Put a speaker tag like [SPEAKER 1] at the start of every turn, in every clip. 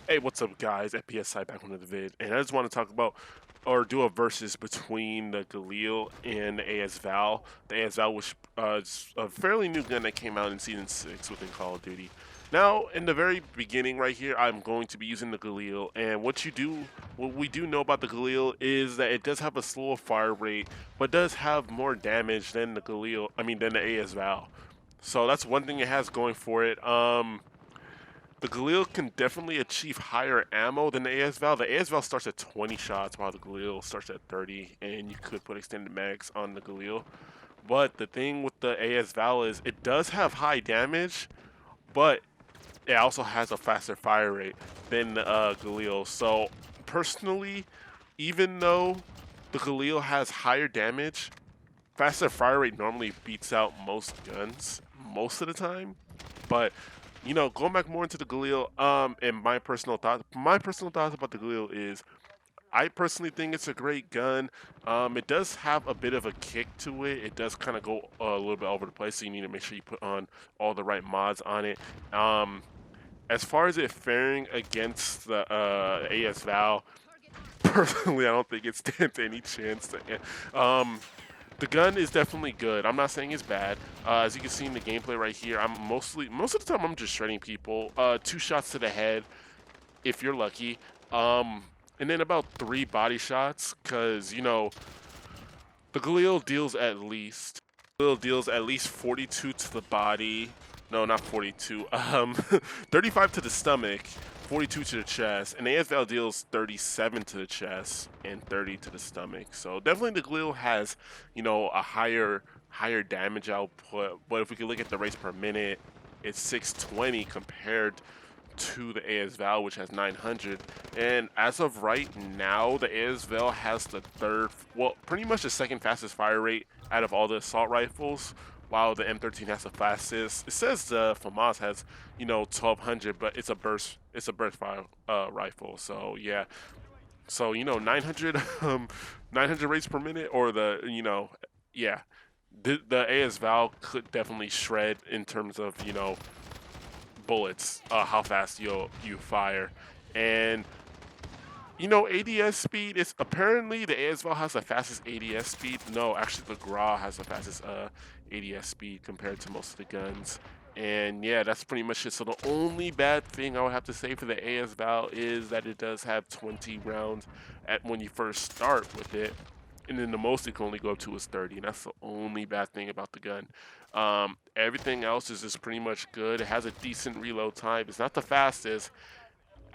[SPEAKER 1] Hey, what's up, guys? FPSI back on the vid, and I just want to talk about or do a versus between the GALIL and the AS VAL. The AS VAL was is a fairly new gun that came out in Season 6 within Call of Duty. Now, in the very beginning right here, I'm going to be using the GALIL, and what we do know about the GALIL is that it does have a slower fire rate, but does have more damage than the GALIL, than the AS VAL. So that's one thing it has going for it. The GALIL can definitely achieve higher ammo than the AS-VAL. The AS-VAL starts at 20 shots while the GALIL starts at 30, and you could put extended mags on the GALIL. But the thing with the AS-VAL is it does have high damage, but it also has a faster fire rate than the GALIL. So personally, even though the GALIL has higher damage, faster fire rate normally beats out most guns most of the time. But going back more into the GALIL, and my personal thoughts about the GALIL is I personally think it's a great gun. It does have a bit of a kick to it. It does kind of go a little bit over the place, so you need to make sure you put on all the right mods on it. As far as it faring against the AS Val, personally, I don't think it stands any chance to. The gun is definitely good. I'm not saying it's bad. As you can see in the gameplay right here, most of the time I'm just shredding people. 2 shots to the head, if you're lucky. And then about 3 body shots, because the Galil deals at least 42 to the body. No, not 42. 35 to the stomach, 42 to the chest, and the AFL deals 37 to the chest and 30 to the stomach. So definitely the Galil has, a higher damage output. But if we could look at the rates per minute, it's 620 compared to the AS-VAL, which has 900. And as of right now, the AS-VAL has the pretty much the second fastest fire rate out of all the assault rifles, while the M13 has the fastest. It says the FAMAS has, 1200, but it's a burst fire rifle. So yeah, so 900 900 rates per minute, or yeah, the AS-VAL could definitely shred in terms of bullets, how fast you fire, and ADS speed is apparently the ASVAL has the fastest ADS speed. No, actually the GRA has the fastest ADS speed compared to most of the guns. And yeah, that's pretty much it. So the only bad thing I would have to say for the ASVAL is that it does have 20 rounds at when you first start with it, and then the most it can only go up to is 30, and that's the only bad thing about the gun. Everything else is just pretty much good. It has a decent reload time. It's not the fastest.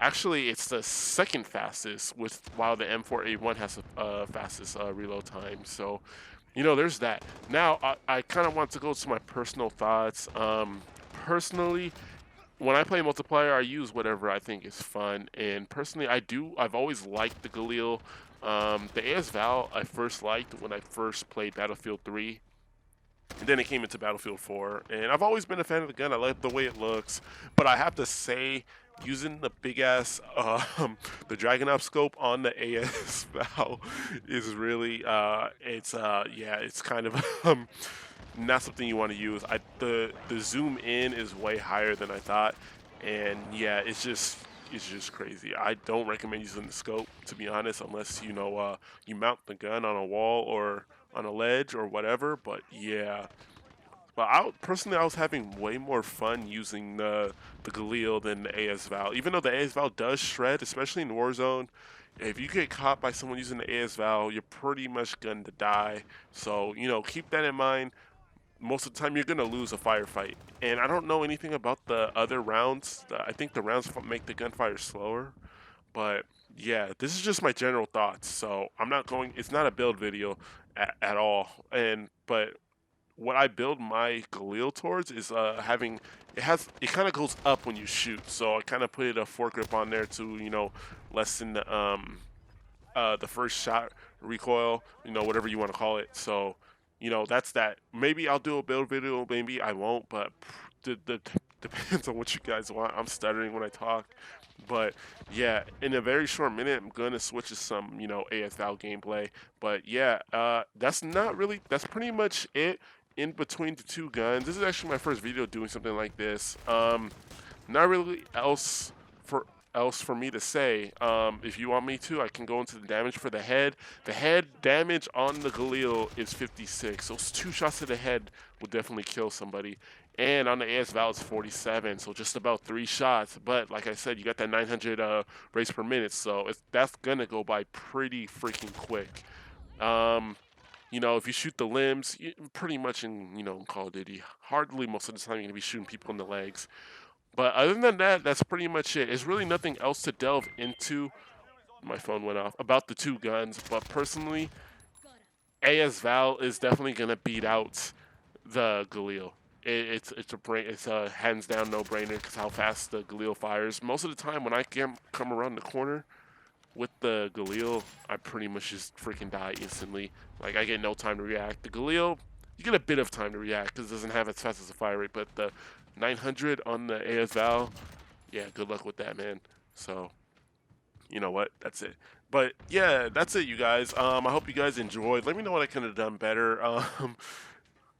[SPEAKER 1] Actually, it's the second fastest, while the M4A1 has the fastest reload time. So, there's that. Now, I kind of want to go to my personal thoughts. Personally, when I play multiplayer, I use whatever I think is fun. And personally, I've always liked the Galil. The AS Val I first liked when I first played Battlefield 3. And then it came into Battlefield 4, and I've always been a fan of the gun. I like the way it looks, but I have to say, using the big ass, the Dragon scope on the AS Val is really, yeah, it's kind of not something you want to use. The zoom in is way higher than I thought, and yeah, it's just crazy. I don't recommend using the scope, to be honest, unless you mount the gun on a wall or on a ledge or whatever. But yeah, but personally, I was having way more fun using the Galil than the AS Val. Even though the AS Val does shred, especially in Warzone, if you get caught by someone using the AS Val, you're pretty much going to die. So keep that in mind. Most of the time, you're going to lose a firefight. And I don't know anything about the other rounds. I think the rounds make the gunfire slower. But yeah, this is just my general thoughts. So I'm not going. It's not a build video at all. But what I build my Galil towards is having it kind of goes up when you shoot. So I kind of put a foregrip on there to lessen the first shot recoil. Whatever you want to call it. So that's that. Maybe I'll do a build video. Maybe I won't. But depends on what you guys want. I'm stuttering when I talk. But yeah, in a very short minute, I'm gonna switch to some, ASL gameplay. But yeah, that's pretty much it in between the two guns. This is actually my first video doing something like this. Not really else for else for me to say. If you want me to, I can go into the damage for the head. The head damage on the GALIL is 56. Those 2 shots to the head will definitely kill somebody. And on the AS-VAL it's 47, so just about 3 shots. But like I said, you got that 900 race per minute, so that's gonna go by pretty freaking quick. You know, if you shoot the limbs, pretty much in, you know, in Call of Duty, hardly most of the time you're gonna be shooting people in the legs. But other than that, that's pretty much it. There's really nothing else to delve into. My phone went off about the 2 guns, but personally, AS-VAL is definitely gonna beat out the GALIL. It's a hands down no brainer because how fast the GALIL fires. Most of the time when I come around the corner with the GALIL, I pretty much just freaking die instantly. Like, I get no time to react. The GALIL, you get a bit of time to react because it doesn't have as fast as a fire rate, but the 900 on the AS-VAL, yeah, good luck with that, man. So, you know what? That's it. But yeah, that's it, you guys. I hope you guys enjoyed. Let me know what I could have done better.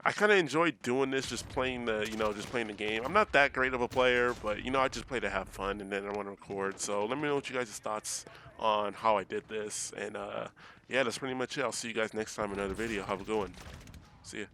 [SPEAKER 1] I kind of enjoyed doing this, just playing just playing the game. I'm not that great of a player, but I just play to have fun, and then I want to record. So let me know what you guys' thoughts on how I did this, and yeah, that's pretty much it. I'll see you guys next time in another video. Have a good one. See ya.